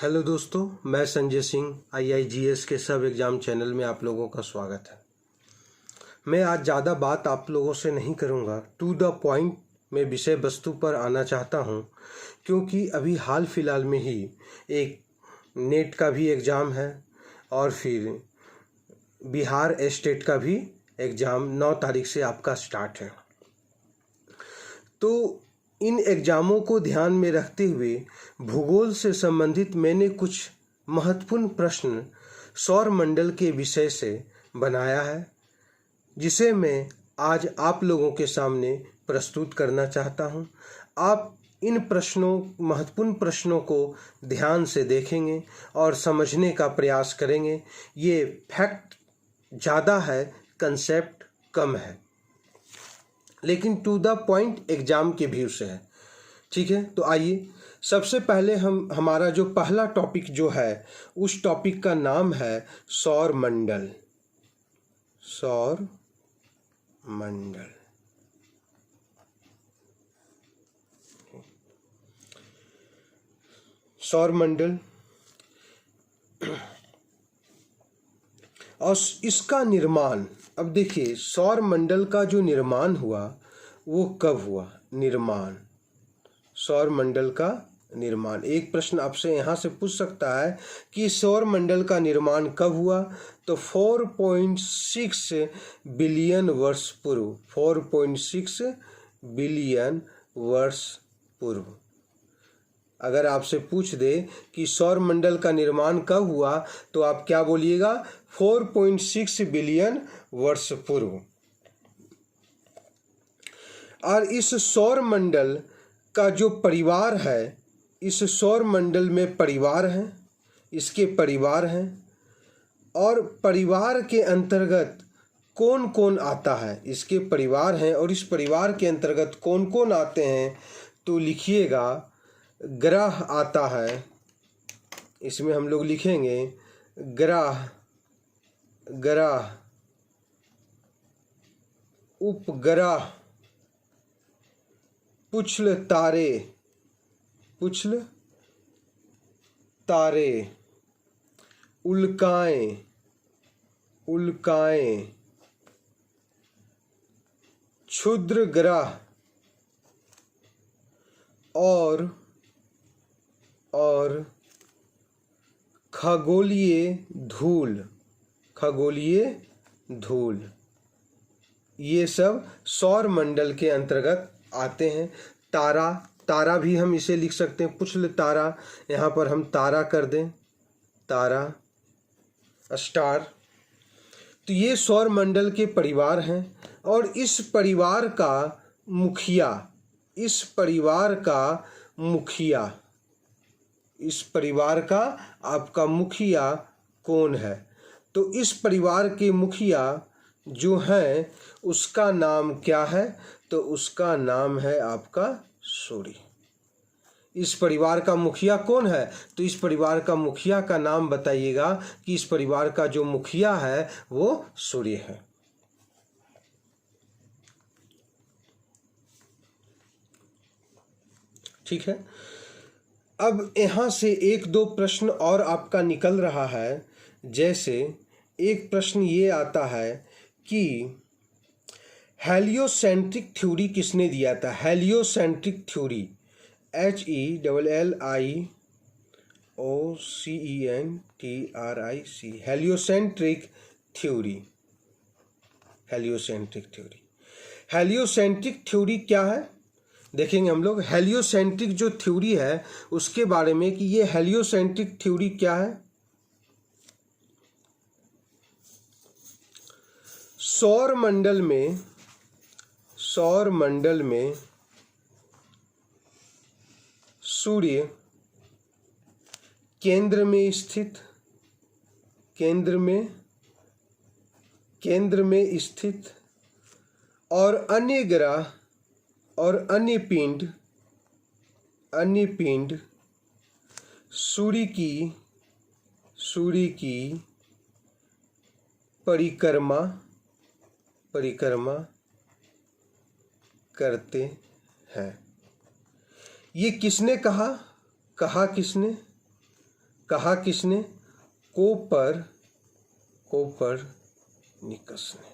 Hello दोस्तों, मैं Sanjay Singh IIGS के सब एग्ज़ाम चैनल में आप लोगों का स्वागत है। मैं आज ज़्यादा बात आप लोगों से नहीं करूँगा, टू द पॉइंट में विषय वस्तु पर आना चाहता हूँ, क्योंकि अभी हाल फिलहाल में ही एक नेट का भी एग्ज़ाम है और फिर बिहार स्टेट का भी एग्ज़ाम 9 तारीख से आपका स्टार्ट है। तो इन एग्ज़ामों को ध्यान में रखते हुए भूगोल से संबंधित मैंने कुछ महत्वपूर्ण प्रश्न सौरमंडल के विषय से बनाया है, जिसे मैं आज आप लोगों के सामने प्रस्तुत करना चाहता हूं। आप इन महत्वपूर्ण प्रश्नों को ध्यान से देखेंगे और समझने का प्रयास करेंगे। ये फैक्ट ज़्यादा है, कंसेप्ट कम है, लेकिन टू द पॉइंट एग्जाम के व्यू से है। ठीक है, तो आइए सबसे पहले हमारा जो पहला टॉपिक जो है, उस टॉपिक का नाम है सौर मंडल। सौर मंडल। सौर मंडल और इसका निर्माण, अब देखिए सौर मंडल का जो निर्माण हुआ वो कब हुआ। निर्माण, सौर मंडल का निर्माण। एक प्रश्न आपसे यहाँ से पूछ सकता है कि सौर मंडल का निर्माण कब हुआ, तो 4.6 बिलियन वर्ष पूर्व। 4.6 बिलियन वर्ष पूर्व। अगर आपसे पूछ दे कि सौर मंडल का निर्माण कब हुआ, तो आप क्या बोलिएगा? 4.6 बिलियन वर्ष पूर्व। और इस सौर मंडल का जो परिवार है, इस सौर मंडल में परिवार हैं, इसके परिवार हैं, और परिवार के अंतर्गत कौन कौन आता है। इसके परिवार हैं और इस परिवार के अंतर्गत कौन कौन आते हैं, तो लिखिएगा ग्रह आता है। इसमें हम लोग लिखेंगे ग्रह, ग्रह, उपग्रह, पुच्छल तारे, पुच्छल तारे, उल्काएं, उल्काएं, क्षुद्र ग्रह और खगोलीय धूल, खगोलीय धूल, ये सब सौर मंडल के अंतर्गत आते हैं। तारा, तारा भी हम इसे लिख सकते हैं, पुच्छल तारा, यहाँ पर हम तारा कर दें, तारा, स्टार। तो ये सौर मंडल के परिवार हैं और इस परिवार का मुखिया, इस परिवार का मुखिया, इस परिवार का आपका मुखिया कौन है, तो इस परिवार के मुखिया जो हैं उसका नाम क्या है, तो उसका नाम है आपका सूर्य। इस परिवार का मुखिया कौन है, तो इस परिवार का मुखिया का नाम बताइएगा कि इस परिवार का जो मुखिया है वो सूर्य है। ठीक है, अब यहाँ से एक दो प्रश्न और आपका निकल रहा है। जैसे एक प्रश्न ये आता है कि हेलियोसेंट्रिक थ्योरी किसने दिया था। Heliocentric theory, HELLIOCENTRIC, heliocentric theory. Heliocentric theory, heliocentric theory क्या है देखेंगे हम लोग। हेलियोसेंट्रिक जो थ्योरी है उसके बारे में कि ये हेलियोसेंट्रिक थ्योरी क्या है। सौर मंडल में, सौर मंडल में सूर्य केंद्र में स्थित, केंद्र में स्थित, और अन्य ग्रह और अन्य पिंड सूर्य की परिक्रमा करते हैं। ये किसने कहा, कहा किसने, कहा किसने? कोपरनिकस ने।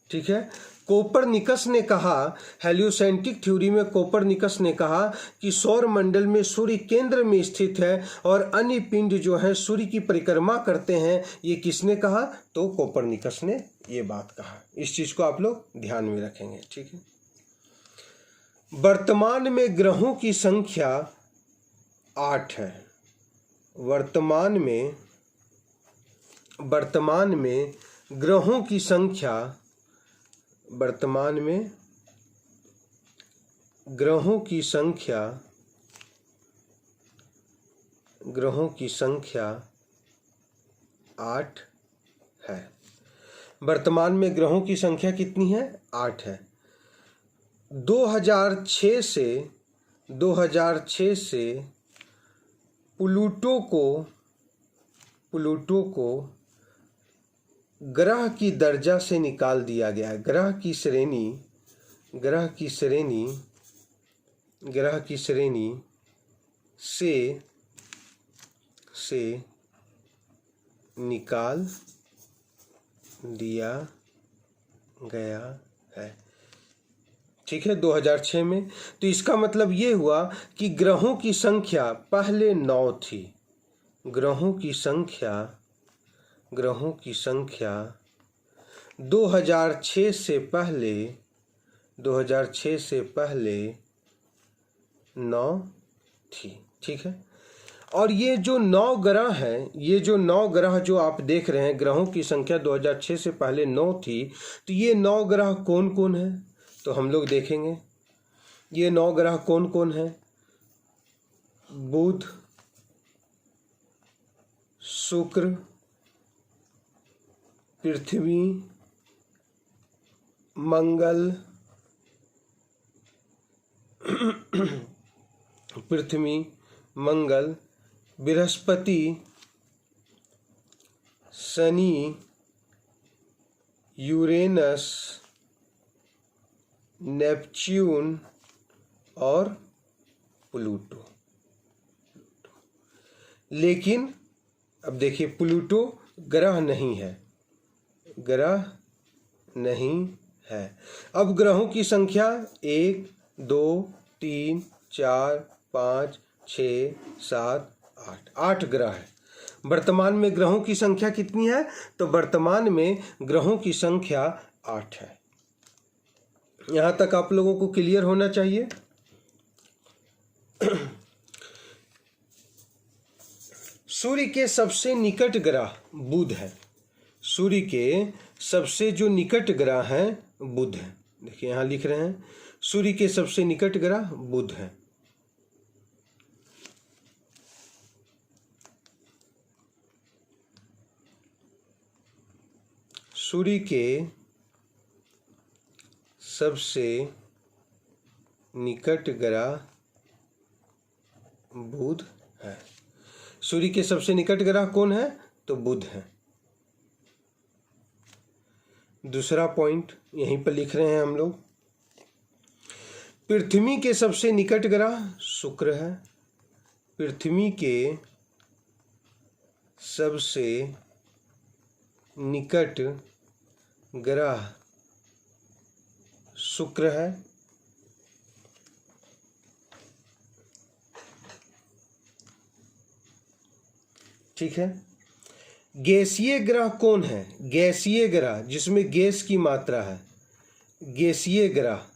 ठीक है, कोपरनिकस ने कहा, हेलियोसेंट्रिक थ्योरी में कोपरनिकस ने कहा कि सौर मंडल में सूर्य केंद्र में स्थित है और अन्य पिंड जो है सूर्य की परिक्रमा करते हैं। ये किसने कहा? तो कोपरनिकस ने ये बात कहा। इस चीज को आप लोग ध्यान में रखेंगे। ठीक है, वर्तमान में ग्रहों की संख्या 8 है। वर्तमान में ग्रहों की संख्या, वर्तमान में ग्रहों की संख्या 8 है। वर्तमान में ग्रहों की संख्या कितनी है? 8 है। 2006 से प्लूटो को ग्रह की दर्जा से निकाल दिया गया है। ग्रह की श्रेणी से निकाल दिया गया है। ठीक है, 2006 में। तो इसका मतलब ये हुआ कि ग्रहों की संख्या पहले 9 थी। ग्रहों की संख्या 2006 से पहले 9 थी। ठीक है, और ये जो 9 ग्रह हैं, ये जो 9 ग्रह जो आप देख रहे हैं, ग्रहों की संख्या 2006 से पहले 9 थी। तो ये 9 ग्रह कौन कौन है? तो हम लोग देखेंगे ये 9 ग्रह कौन कौन है। बुध, शुक्र, पृथ्वी, मंगल, बृहस्पति, शनि, यूरेनस, नेपच्यून और प्लूटो। लेकिन अब देखिए, प्लूटो ग्रह नहीं है। अब ग्रहों की संख्या 1, 2, 3, 4, 5, 6, 7, 8 ग्रह है। वर्तमान में ग्रहों की संख्या कितनी है? तो वर्तमान में ग्रहों की संख्या 8 है। यहां तक आप लोगों को क्लियर होना चाहिए। सूर्य के सबसे निकट ग्रह बुध है। सूर्य के सबसे जो निकट ग्रह हैं बुध है। देखिए यहां लिख रहे हैं, सूर्य के सबसे निकट ग्रह बुध है। सूर्य के सबसे निकट ग्रह बुध है। सूर्य के सबसे निकट ग्रह कौन है? तो बुध है। दूसरा पॉइंट यहीं पर लिख रहे हैं हम लोग, पृथ्वी के सबसे निकट ग्रह शुक्र है। पृथ्वी के सबसे निकट ग्रह शुक्र है। ठीक है, गैसीय ग्रह कौन है? गैसीय ग्रह जिसमें गैस की मात्रा है, गैसीय ग्रह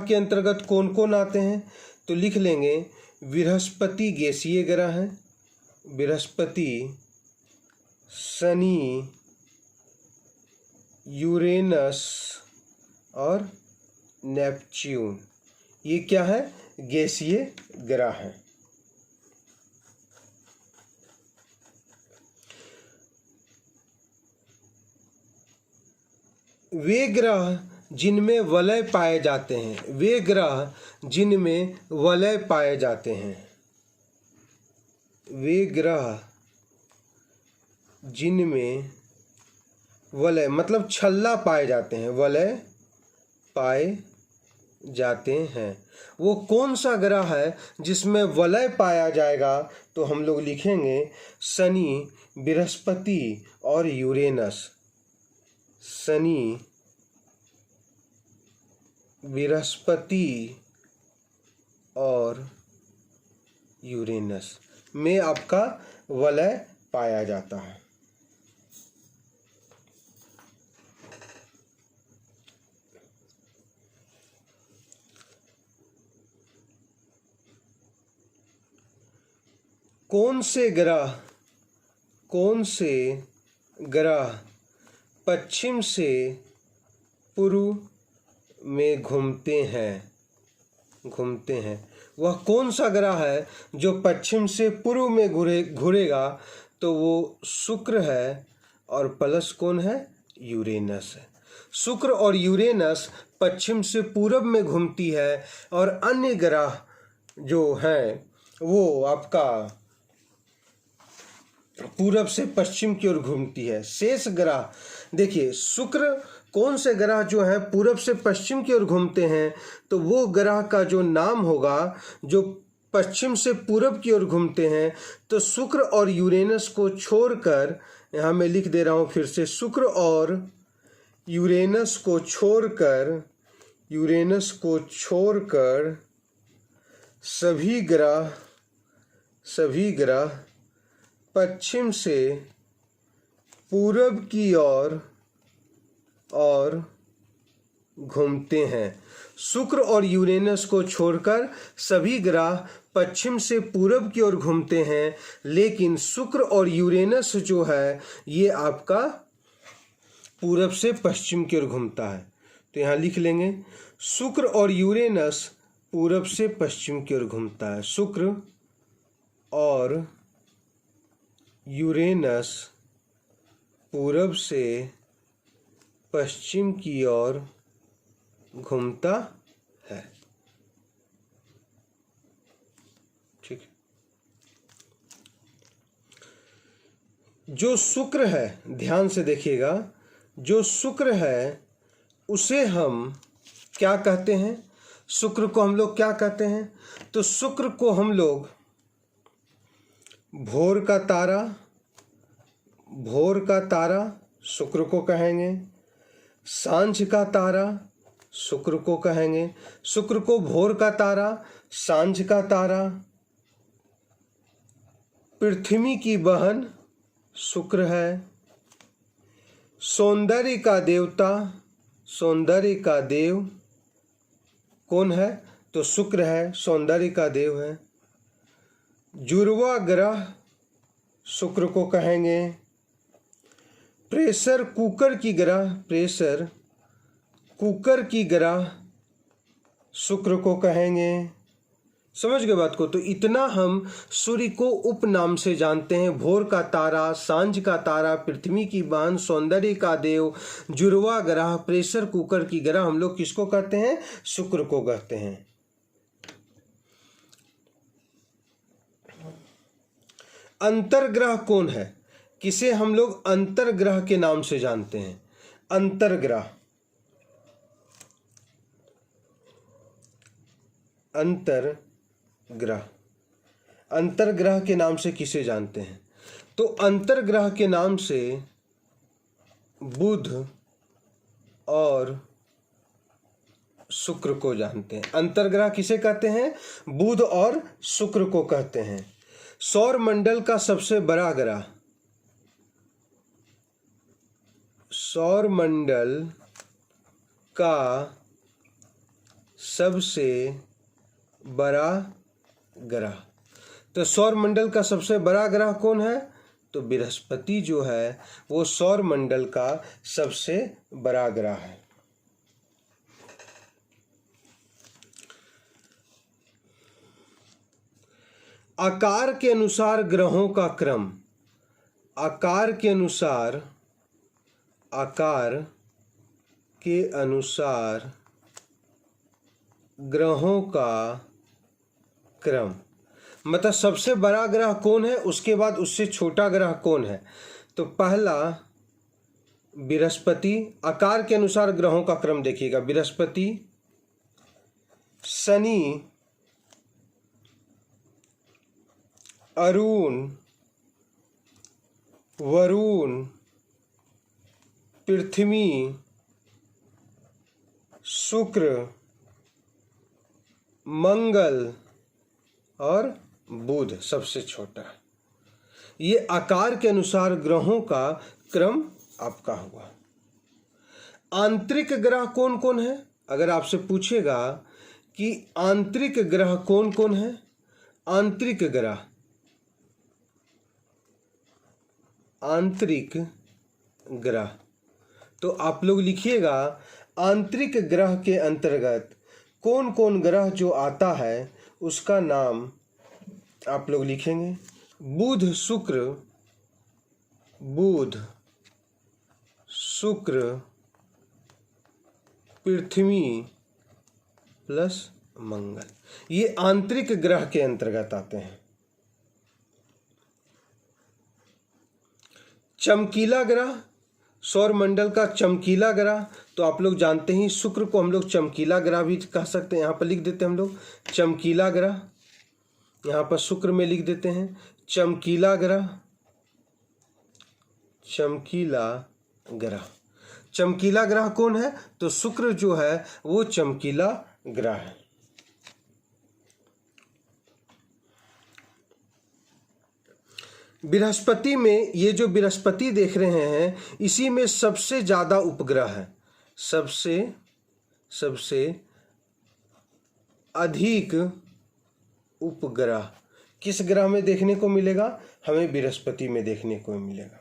के अंतर्गत कौन कौन आते हैं? तो लिख लेंगे, बृहस्पति गैसीय ग्रह है। बृहस्पति, शनि, यूरेनस और नेपच्यून, ये क्या है? गैसीय ग्रह है। वे ग्रह जिनमें वलय पाए जाते हैं, वे ग्रह जिनमें वलय पाए जाते हैं, वे ग्रह जिनमें वलय मतलब छल्ला पाए जाते हैं, वलय पाए जाते हैं। वो कौन सा ग्रह है जिसमें वलय पाया जाएगा? तो हम लोग लिखेंगे शनि, बृहस्पति और यूरेनस। शनि, बृहस्पति और यूरेनस में आपका वलय पाया जाता है। कौन से ग्रह पश्चिम से पूर्व में घूमते हैं? वह कौन सा ग्रह है जो पश्चिम से पूर्व में घूरेगा? तो वो शुक्र है और प्लस कौन है? यूरेनस है। शुक्र और यूरेनस पश्चिम से पूर्व में घूमती है और अन्य ग्रह जो हैं वो आपका पूरब से पश्चिम की ओर घूमती है। शेष ग्रह देखिए, शुक्र कौन से ग्रह जो है पूरब से पश्चिम की ओर घूमते हैं? तो वो ग्रह का जो नाम होगा जो पश्चिम से पूरब की ओर घूमते हैं। तो शुक्र और यूरेनस को छोड़कर, यहाँ मैं लिख दे रहा हूँ फिर से, शुक्र और यूरेनस को छोड़कर सभी ग्रह पश्चिम से पूरब की ओर घूमते हैं। शुक्र और यूरेनस को छोड़कर सभी ग्रह पश्चिम से पूरब की ओर घूमते हैं, लेकिन शुक्र और यूरेनस जो है ये आपका पूरब से पश्चिम की ओर घूमता है। तो यहाँ लिख लेंगे शुक्र और यूरेनस पूरब से पश्चिम की ओर घूमता है। शुक्र और यूरेनस पूरब से पश्चिम की ओर घूमता है। ठीक है। जो शुक्र है, ध्यान से देखिएगा, जो शुक्र है उसे हम क्या कहते हैं? शुक्र को हम लोग क्या कहते हैं? तो शुक्र को हम लोग भोर का तारा शुक्र को कहेंगे। सांझ का तारा शुक्र को कहेंगे। शुक्र को भोर का तारा, सांझ का तारा। पृथ्वी की बहन शुक्र है। सौंदर्य का देव कौन है? तो शुक्र है, सौंदर्य का देव है। जुड़वा ग्रह शुक्र को कहेंगे। प्रेशर कुकर की ग्रह शुक्र को कहेंगे। समझ गए बात को? तो इतना हम सूर्य को उपनाम से जानते हैं। भोर का तारा, सांझ का तारा, पृथ्वी की बहन, सौंदर्य का देव, जुड़वा ग्रह, प्रेशर कुकर की ग्रह हम लोग किसको कहते हैं? शुक्र को कहते हैं। अंतर्ग्रह कौन है? किसे हम लोग अंतर्ग्रह के नाम से जानते हैं? अंतर्ग्रह के नाम से किसे जानते हैं? तो अंतर्ग्रह के नाम से बुध और शुक्र को जानते हैं। अंतर्ग्रह किसे कहते हैं? बुध और शुक्र को कहते हैं। सौर मंडल का सबसे बड़ा ग्रह, सौर मंडल का सबसे बड़ा ग्रह, तो सौर मंडल का सबसे बड़ा ग्रह कौन है? तो बृहस्पति जो है वो सौर मंडल का सबसे बड़ा ग्रह है। आकार के अनुसार ग्रहों का क्रम, आकार के अनुसार ग्रहों का क्रम, मतलब सबसे बड़ा ग्रह कौन है, उसके बाद उससे छोटा ग्रह कौन है। तो पहला बृहस्पति, आकार के अनुसार ग्रहों का क्रम देखिएगा। बृहस्पति, शनि, अरुण, वरुण, पृथ्वी, शुक्र, मंगल और बुध सबसे छोटा है। ये आकार के अनुसार ग्रहों का क्रम आपका हुआ। आंतरिक ग्रह कौन कौन है? अगर आपसे पूछेगा कि आंतरिक ग्रह कौन कौन है, आंतरिक ग्रह, आंतरिक ग्रह, तो आप लोग लिखिएगा आंतरिक ग्रह के अंतर्गत कौन कौन ग्रह जो आता है उसका नाम आप लोग लिखेंगे। बुध शुक्र, बुध शुक्र पृथ्वी प्लस मंगल, ये आंतरिक ग्रह के अंतर्गत आते हैं। चमकीला ग्रह, सौर मंडल का चमकीला ग्रह, तो आप लोग जानते ही शुक्र को हम लोग चमकीला ग्रह भी कह सकते हैं। यहाँ पर लिख देते हैं हम लोग चमकीला ग्रह, यहाँ पर शुक्र में लिख देते हैं चमकीला ग्रह, चमकीला ग्रह। चमकीला ग्रह कौन है? तो शुक्र जो है वो चमकीला ग्रह है। बृहस्पति में, ये जो बृहस्पति देख रहे हैं इसी में सबसे ज्यादा उपग्रह है, सबसे अधिक उपग्रह किस ग्रह में देखने को मिलेगा? हमें बृहस्पति में देखने को मिलेगा।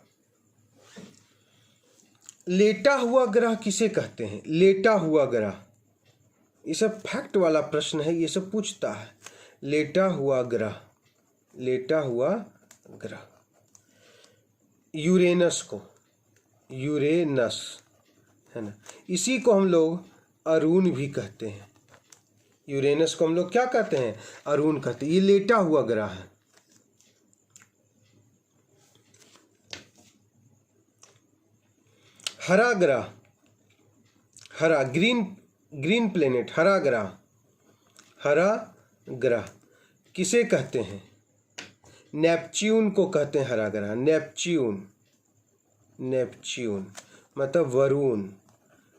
लेटा हुआ ग्रह किसे कहते हैं? लेटा हुआ ग्रह, ये सब फैक्ट वाला प्रश्न है, ये सब पूछता है। लेटा हुआ ग्रह, लेटा हुआ ग्रह, यूरेनस को, यूरेनस है ना, इसी को हम लोग अरुण भी कहते हैं। यूरेनस को हम लोग क्या कहते हैं? अरुण कहते हैं। ये लेटा हुआ ग्रह है। हरा ग्रह, हरा ग्रीन प्लेनेट, हरा ग्रह, हरा ग्रह किसे कहते हैं? नेपच्यून को कहते हैं हरा ग्रह। नेपच्यून, नेपच्यून मतलब वरुण,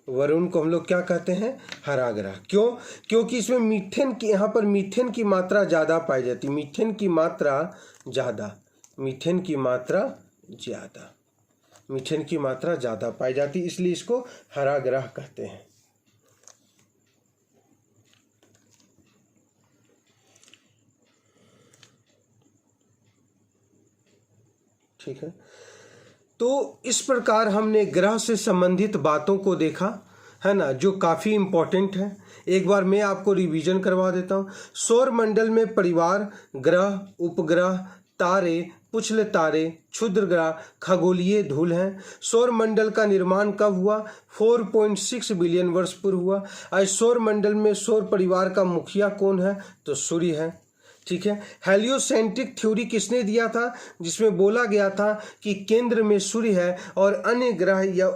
वरुण को हम लोग क्या कहते हैं? हरा ग्रह। क्यों? क्योंकि इसमें मीथेन की, यहाँ पर मीथेन की मात्रा ज़्यादा पाई जाती, मीथेन की मात्रा ज़्यादा, मीथेन की मात्रा ज़्यादा, मीथेन की मात्रा ज़्यादा पाई जाती, इसलिए इसको हरा ग्रह कहते हैं। ठीक है, तो इस प्रकार हमने ग्रह से संबंधित बातों को देखा है ना, जो काफ़ी इम्पोर्टेंट है। एक बार मैं आपको रिवीजन करवा देता हूँ। सौर मंडल में परिवार, ग्रह, उपग्रह, तारे, पुछल तारे, क्षुद्र ग्रह, खगोलीय धूल हैं। सौर मंडल का निर्माण कब हुआ? 4.6 बिलियन वर्ष पूर्व हुआ। आज सौर मंडल में सौर परिवार का मुखिया कौन है? तो सूर्य है। ठीक है, हेलियोसेंट्रिक थ्योरी किसने दिया था? जिसमें बोला गया था कि केंद्र में सूर्य है और अन्य ग्रह या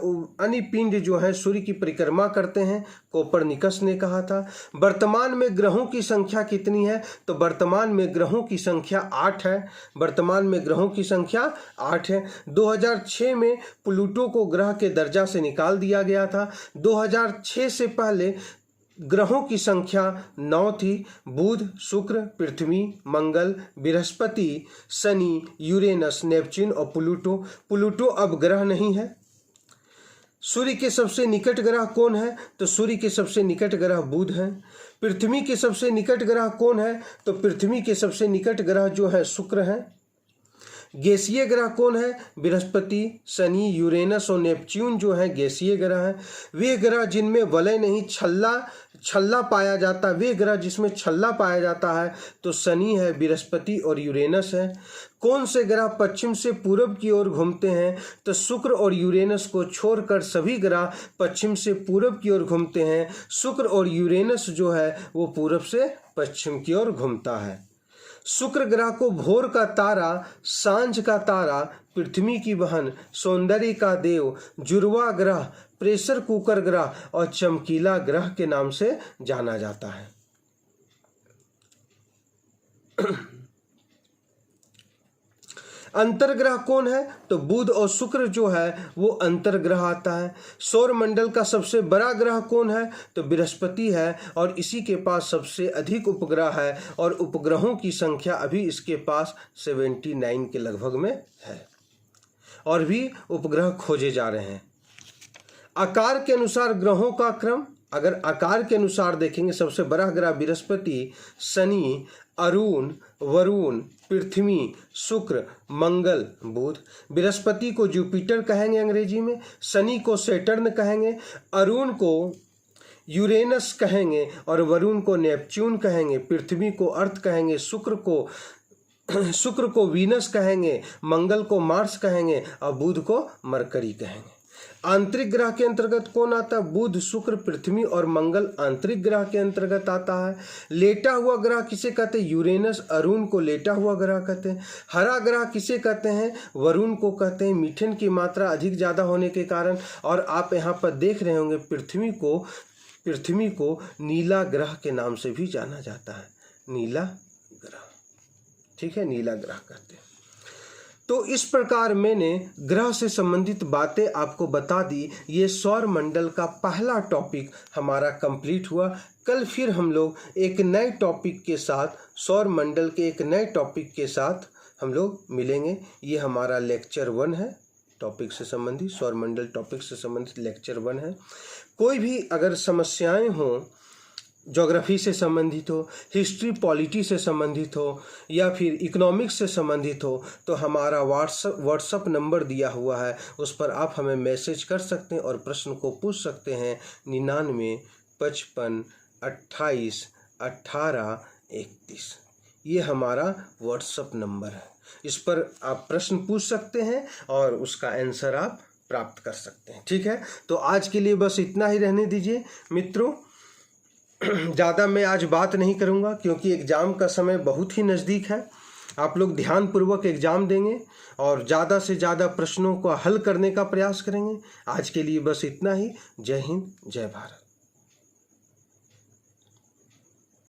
अन्य पिंड जो है सूर्य की परिक्रमा करते हैं, कोपरनिकस ने कहा था। वर्तमान में ग्रहों की संख्या कितनी है? तो वर्तमान में ग्रहों की संख्या 8 है। वर्तमान में ग्रहों की संख्या 8 है। 2006 में प्लूटो को ग्रह के दर्जा से निकाल दिया गया था। 2006 से पहले ग्रहों की संख्या 9 थी। बुध, शुक्र, पृथ्वी, मंगल, बृहस्पति, शनि, यूरेनस, नेपच्यून और प्लूटो। प्लूटो अब ग्रह नहीं है। सूर्य के सबसे निकट ग्रह कौन है? तो सूर्य के सबसे निकट ग्रह बुध है। पृथ्वी के सबसे निकट ग्रह कौन है? तो पृथ्वी के सबसे निकट ग्रह जो है शुक्र है। गैसीय ग्रह कौन है? बृहस्पति, शनि, यूरेनस और नेपच्यून जो है गैसीय ग्रह है। वे ग्रह जिनमें वलय नहीं, छल्ला पाया जाता, वे ग्रह जिसमें छल्ला पाया जाता है तो शनि है, बृहस्पति और यूरेनस है। कौन से ग्रह पश्चिम से पूर्व की ओर घूमते हैं? तो शुक्र और यूरेनस को छोड़कर सभी ग्रह पश्चिम से पूर्व की ओर घूमते हैं। शुक्र और यूरेनस जो है वो पूर्व से पश्चिम की ओर घूमता है। शुक्र ग्रह को भोर का तारा, सांझ का तारा, पृथ्वी की बहन, सौंदर्य का देव, जुड़वा ग्रह, प्रेशर कुकर ग्रह और चमकीला ग्रह के नाम से जाना जाता है। अंतर्ग्रह कौन है? तो बुध और शुक्र जो है वो अंतर्ग्रह आता है। सौर मंडल का सबसे बड़ा ग्रह कौन है? तो बृहस्पति है, और इसी के पास सबसे अधिक उपग्रह है, और उपग्रहों की संख्या अभी इसके पास 79 के लगभग में है, और भी उपग्रह खोजे जा रहे हैं। आकार के अनुसार ग्रहों का क्रम, अगर आकार के अनुसार देखेंगे, सबसे बड़ा ग्रह बृहस्पति, शनि, अरुण, वरुण, पृथ्वी, शुक्र, मंगल, बुध। बृहस्पति को जुपिटर कहेंगे अंग्रेजी में, शनि को सैटर्न कहेंगे, अरुण को यूरेनस कहेंगे, और वरुण को नेपच्यून कहेंगे, पृथ्वी को अर्थ कहेंगे, शुक्र को वीनस कहेंगे, मंगल को मार्स कहेंगे, और बुध को मरकरी कहेंगे। आंतरिक ग्रह के अंतर्गत कौन आता है? बुध, शुक्र, पृथ्वी और मंगल आंतरिक ग्रह के अंतर्गत आता है। लेटा हुआ ग्रह किसे कहते हैं? यूरेनस, अरुण को लेटा हुआ ग्रह कहते हैं। हरा ग्रह किसे कहते हैं? वरुण को कहते हैं, मीथेन की मात्रा अधिक ज़्यादा होने के कारण। और आप यहाँ पर देख रहे होंगे पृथ्वी को नीला ग्रह के नाम से भी जाना जाता है, नीला ग्रह, ठीक है, नीला ग्रह कहते हैं। तो इस प्रकार मैंने ग्रह से संबंधित बातें आपको बता दी। ये सौर मंडल का पहला टॉपिक हमारा कंप्लीट हुआ। कल फिर हम लोग एक नए टॉपिक के साथ, सौर मंडल के एक नए टॉपिक के साथ हम लोग मिलेंगे। ये हमारा लेक्चर 1 है, टॉपिक से संबंधित, सौर मंडल टॉपिक से संबंधित लेक्चर 1 है। कोई भी अगर समस्याएं हों, ज्योग्राफी से संबंधित हो, हिस्ट्री पॉलिटी से संबंधित हो, या फिर इकोनॉमिक्स से संबंधित हो, तो हमारा व्हाट्सअप नंबर दिया हुआ है, उस पर आप हमें मैसेज कर सकते हैं और प्रश्न को पूछ सकते हैं। 99 55 28 18 31, ये हमारा व्हाट्सअप नंबर है। इस पर आप प्रश्न पूछ सकते हैं और उसका आंसर आप प्राप्त कर सकते हैं, ठीक है। तो आज के लिए बस इतना ही रहने दीजिए मित्रों। ज़्यादा मैं आज बात नहीं करूँगा, क्योंकि एग्ज़ाम का समय बहुत ही नज़दीक है। आप लोग ध्यानपूर्वक एग्ज़ाम देंगे और ज़्यादा से ज़्यादा प्रश्नों को हल करने का प्रयास करेंगे। आज के लिए बस इतना ही। जय हिंद, जय भारत।